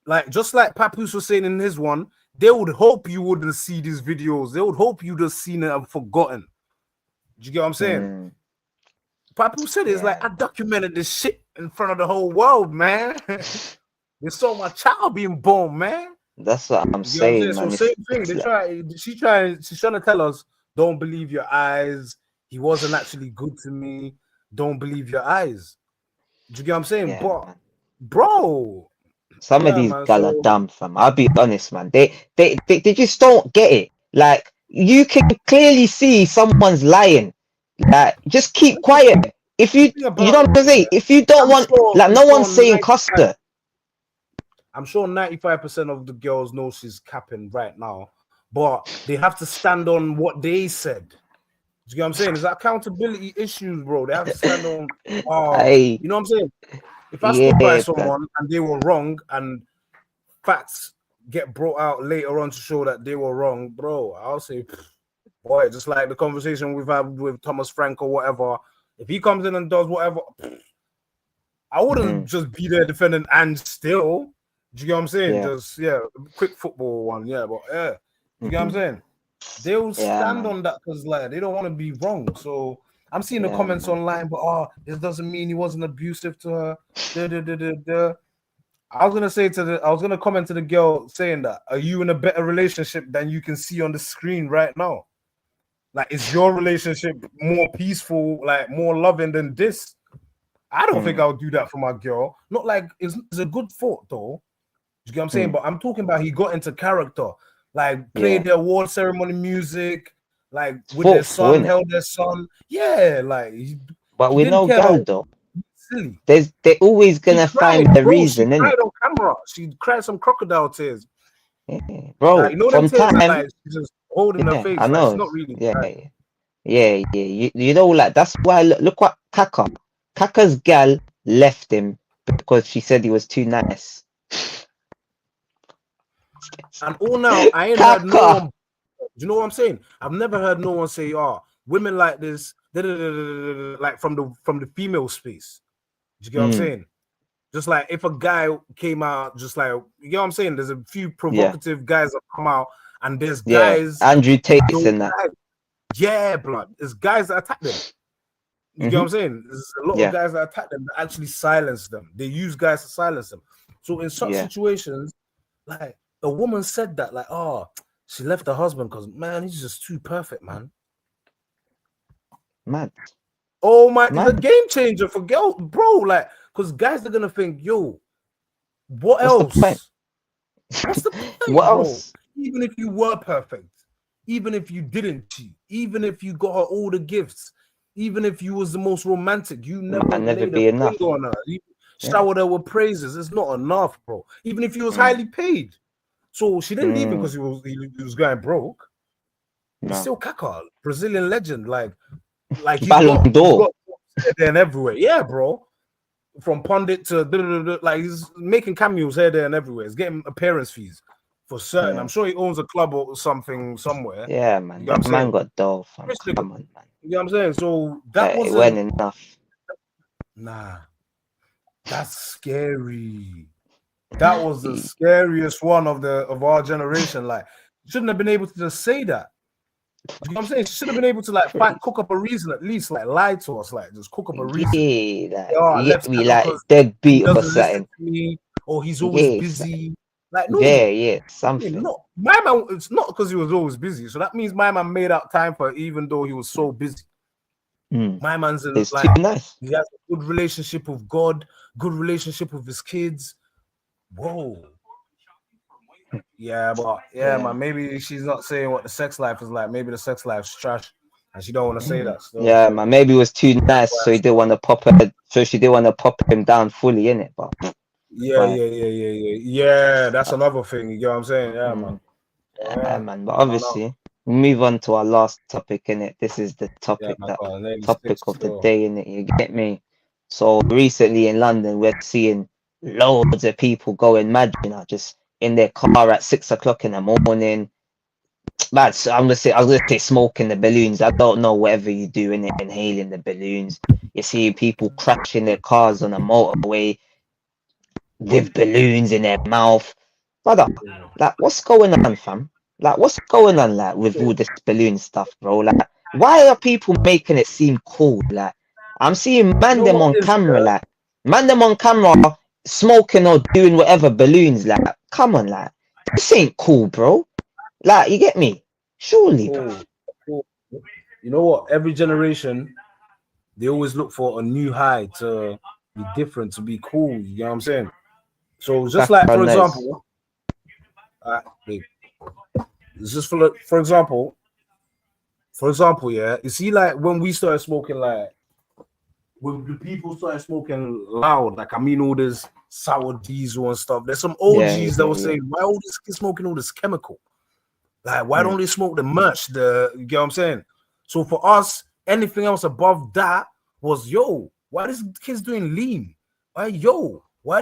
like, just like Papoose was saying in his one, they would hope you wouldn't see these videos. They would hope you'd have seen it and forgotten. Do you get what I'm saying? Papoose said it's like, I documented this shit in front of the whole world, man. They saw my child being born, man. That's what I'm saying, man. So same thing. She's trying to tell us, don't believe your eyes. He wasn't actually good to me. Don't believe your eyes. Do you get what I'm saying? Yeah, But man. bro, Some of yeah, these man. gal are So dumb, fam. I'll be honest, man. They just don't get it. Like, you can clearly see someone's lying. Like, just keep quiet. If the you, thing you about know it, what I'm yeah, saying? If you don't I'm want, sure, like, I'm no sure one's saying 95, cuss her. I'm sure 95% of the girls know she's capping right now, but they have to stand on what they said. Do you get what I'm saying? There's accountability issues, bro. They have to stand on, Hey, you know what I'm saying? If I stood by yeah, blood. someone and they were wrong and facts get brought out later on to show that they were wrong, bro, I'll say, boy, just like the conversation we've had with Thomas Frank or whatever, if he comes in and does whatever, I wouldn't just be there defending and still. Do you get what I'm saying? Yeah. Just, yeah, quick football one, yeah, but yeah, you get what I'm saying? They'll Yeah, stand man. on that because like they don't want to be wrong. So I'm seeing the Yeah, comments man. online, but this doesn't mean he wasn't abusive to her. Da. I was gonna comment to the girl saying that, are you in a better relationship than you can see on the screen right now? Like, is your relationship more peaceful, like more loving than this? I don't think I would do that for my girl. Not like it's a good thought though. You get what I'm saying? But I'm talking about he got into character, like played Yeah. their award ceremony music, like with their Thoughtful, son, innit? held their son. Yeah, like he But we didn't know care gal about though. silly. They're always She gonna cried, find the bro. She reason, innit? cried on camera. She cried some crocodile tears. Yeah. Like, Bro, you know them from tears that time, like she's just holding her yeah, I face. Like she's know. not really Yeah, crying. yeah. You know, like, that's why, look what Kaka's gal left him because she said he was too nice. And all now, I ain't heard no Kaka! one. Do you know what I'm saying? I've never heard no one say, women like this, like from the female space. Do you get what I'm saying? Just like if a guy came out, just like, you know what I'm saying? There's a few Yeah, provocative guys that come out, and there's yeah. guys, Andrew Tate's those in that. guys, yeah, blood. There's guys that attack them. You get what I'm saying? There's a lot of Yeah, guys that attack them that actually silence them. They use guys to silence them. So in such yeah. situations, like a woman said that, like, she left her husband because, man, he's just too perfect, man. Mad. Oh my, it's a Mad. game changer for girls, bro. Like, because guys are gonna think, yo, what What's the point? else? What's the point, What bro? else? Even if you were perfect, even if you didn't cheat, even if you got her all the gifts, even if you was the most romantic, you never Might never laid a be enough. finger on her. You Yeah. showered her with praises. It's not enough, bro. Even if he was highly paid. So she didn't leave him because he was going broke. He's No. still Kaká, Brazilian legend. Like he's Ballon d'Or. got there and everywhere. Yeah, bro. From pundit to like he's making cameos here, there, and everywhere. He's getting appearance fees for certain. Yeah. I'm sure he owns a club or something somewhere. Yeah, man. You know what That I'm man saying? got dough, fam. Rich nigga. Come on, man. You know what I'm saying? So that It wasn't wasn't enough. nah. That's scary. That was the scariest one of our generation. Like, shouldn't have been able to just say that. You know what I'm saying? She should have been able to like cook up a reason, at least like lie to us, like just cook up a reason. Yeah, I like, left we Kaka like because he deadbeat or doesn't listen something. to me, or he's always busy. Like, no, Yeah, something. not my man. It's not because he was always busy. So that means my man made out time for her, even though he was so busy. My man's in It's like too nice. he has a good relationship with God, good relationship with his kids. Whoa. Yeah, but man, maybe she's not saying what the sex life is like. Maybe the sex life's trash, and she don't want to say that. Still, Yeah, so. man. Maybe it was too nice, so he didn't want to pop her. So she didn't want to pop him down fully, innit? But yeah. That's another thing. You know what I'm saying? Yeah, man. Yeah, man. But obviously, we move on to our last topic, innit? This is the topic topic of the day, innit? You get me? So recently in London, we're seeing loads of people going mad, you know, just in their car at 6 o'clock in the morning. That's I was gonna say smoking the balloons. I don't know whatever you do in it, inhaling the balloons. You see people crashing their cars on a motorway with balloons in their mouth. Brother, like, what's going on, fam? Like, what's going on, like, with all this balloon stuff, bro? Like, why are people making it seem cool? Like, I'm seeing MANDEM on camera, like, MANDEM on camera smoking or doing whatever balloons, like, come on, like, this ain't cool, bro. Like, you get me? Surely, bro. You know what? Every generation, they always look for a new high to be different, to be cool. You know what I'm saying? So just like for Background noise. example, babe, it's just for example, yeah. You see, like when we started smoking, like when the people started smoking loud, like I mean all this sour diesel and stuff. There's some OGs that will say, why all these kids smoking all this chemical? Like, why don't they smoke the merch? You get what I'm saying? So for us, anything else above that was, yo, why these kids doing lean? Why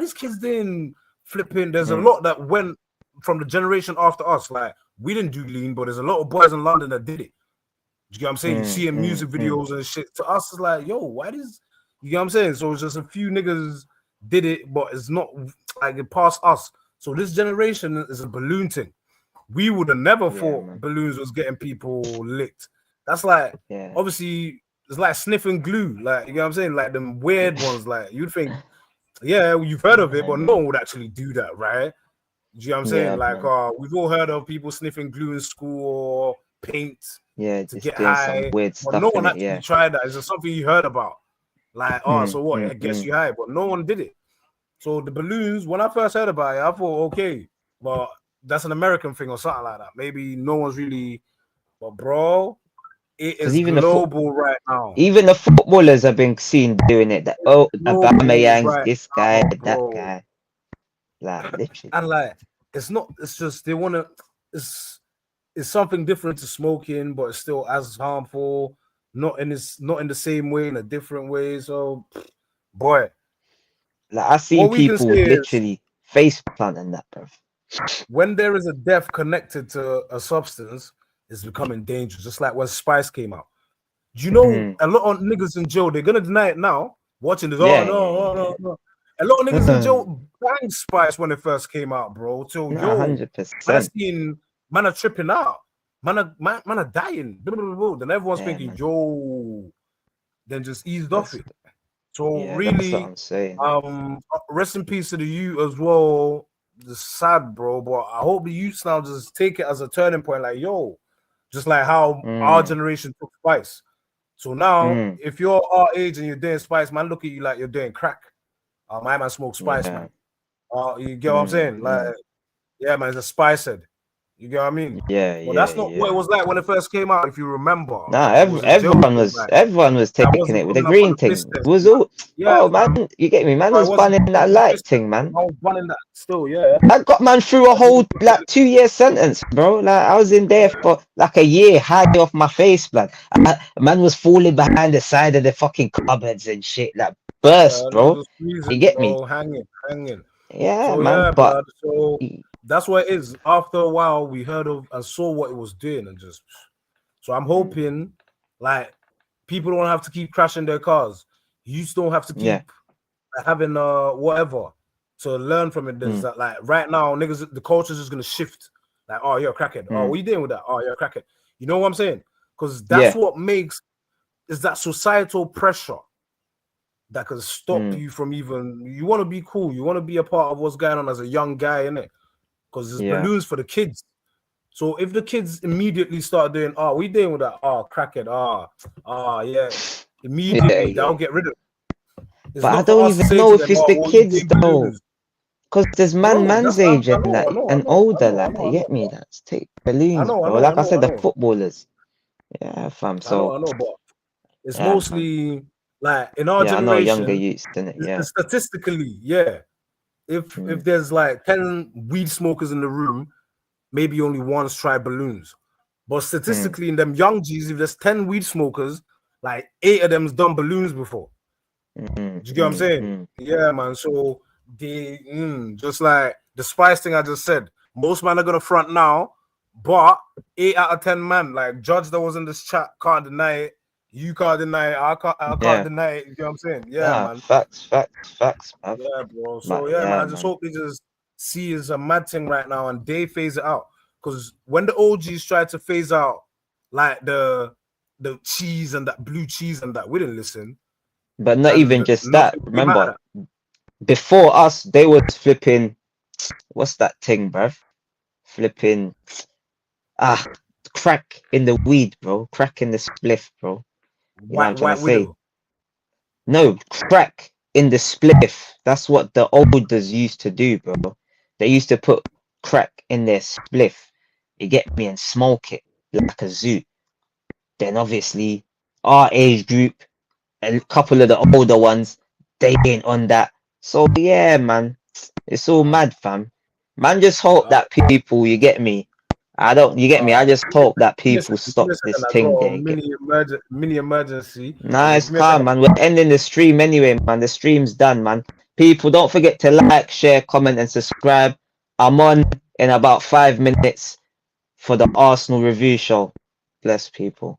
these kids doing flipping? There's a lot that went from the generation after us. Like, we didn't do lean, but there's a lot of boys in London that did it. You get what I'm saying? You see in music videos and shit. To us, it's like, yo, why does, you get what I'm saying? So it's just a few niggas did it, but it's not like it passed us. So this generation is a balloon thing. We would have never thought balloons was getting people licked. That's like, obviously, it's like sniffing glue. Like, you know what I'm saying? Like them weird ones. Like, you'd think, yeah, you've heard of it, but no one would actually do that, right? Do you know what I'm saying? Like, we've all heard of people sniffing glue in school or paint to get high. Some weird stuff, but no one actually tried that. It's just something you heard about. Like, so what? I guess you high, but no one did it. So the balloons, when I first heard about it, I thought, okay, but that's an American thing or something like that. Maybe no one's really, but bro, it is even global right now. Even the footballers have been seen doing it. That Aubameyang, this guy, that guy. Like literally. And like, it's just they want to. It's something different to smoking, but it's still as harmful. Not in the same way, in a different way. So, boy, like I see people literally face planting that, bro. When there is a death connected to a substance, it's becoming dangerous. Just like when Spice came out. Do you know a lot of niggas in jail? They're gonna deny it now. Watching this, no. A lot of niggas in jail banged Spice when it first came out, bro. So 100%. Man, seen man are tripping out. Man are dying. Then everyone's thinking, yo, then just eased off it. So really, rest in peace to the youth as well. It's sad, bro, but I hope the youths now just take it as a turning point. Like, yo, just like how our generation took Spice. So now, if you're our age and you're doing Spice, man, look at you like you're doing crack. My man smokes Spice, man. You get what I'm saying? Like, yeah, man, it's a Spice head. You get what I mean? Yeah, well, that's not what it was like when it first came out. If you remember, nah, everyone was taking it with the green thing. It was all, man, you get me, man. Was banning that light thing, man. I was banning that still, yeah. I got man through a whole like 2-year sentence, bro. Like I was in there for like a year, high off my face, man. Man was falling behind the side of the fucking cupboards and shit, like burst, bro. You get me? Hanging. Yeah, so, man. But so that's what it is. After a while, we heard of and saw what it was doing, and just so I'm hoping, like, people don't have to keep crashing their cars. You just don't have to keep having whatever to learn from it. There's that, like, right now, niggas, the culture's just gonna shift. Like, oh, you're a crackhead. Oh, what are you doing with that? Oh, you're a crackhead. You know what I'm saying? Because that's what makes is that societal pressure that can stop you from even. You want to be cool. You want to be a part of what's going on as a young guy, innit? Because there's balloons for the kids. So if the kids immediately start doing, oh, we dealing with that, oh, crackhead, yeah, immediately they'll get rid of it. But I don't even know if it's the kids though, because there's man's age and that and older, like, you get me? That's take balloons, bro. Like I said, the footballers. Yeah, fam. So I know, but it's mostly like in our generation, I know younger youths, didn't it? Yeah. Statistically, If there's like 10 weed smokers in the room, maybe only one's tried balloons. But statistically, in them young G's, if there's 10 weed smokers, like 8 of them's done balloons before. Do you get what I'm saying? Yeah, man. So they just like the Spice thing I just said, most men are gonna front now, but 8 out of 10 man, like Judge that was in this chat can't deny it. You can't deny it. I can't deny it. You know what I'm saying? Yeah, man. Facts, man. Yeah, bro. So man, I just hope they just see it's a mad thing right now and they phase it out. Because when the OGs tried to phase out like the cheese and that blue cheese and that, we didn't listen. But not even just that. Remember, before us, they was flipping. What's that thing, bruv? Flipping. Crack in the weed, bro. Crack in the spliff, bro. You know what I'm trying to say? No, crack in the spliff. That's what the olders used to do, bro. They used to put crack in their spliff. You get me, and smoke it like a zoo. Then obviously our age group, a couple of the older ones, they ain't on that. So yeah, man, it's all mad, fam. Man, just hope that people, you get me. You get me. I just hope that people stop this I thing got a there. mini emergency. Nice, Give me a second. calm, man. We're ending the stream anyway, man. The stream's done, man. People, don't forget to like, share, comment, and subscribe. I'm on in about 5 minutes for the Arsenal review show. Bless people.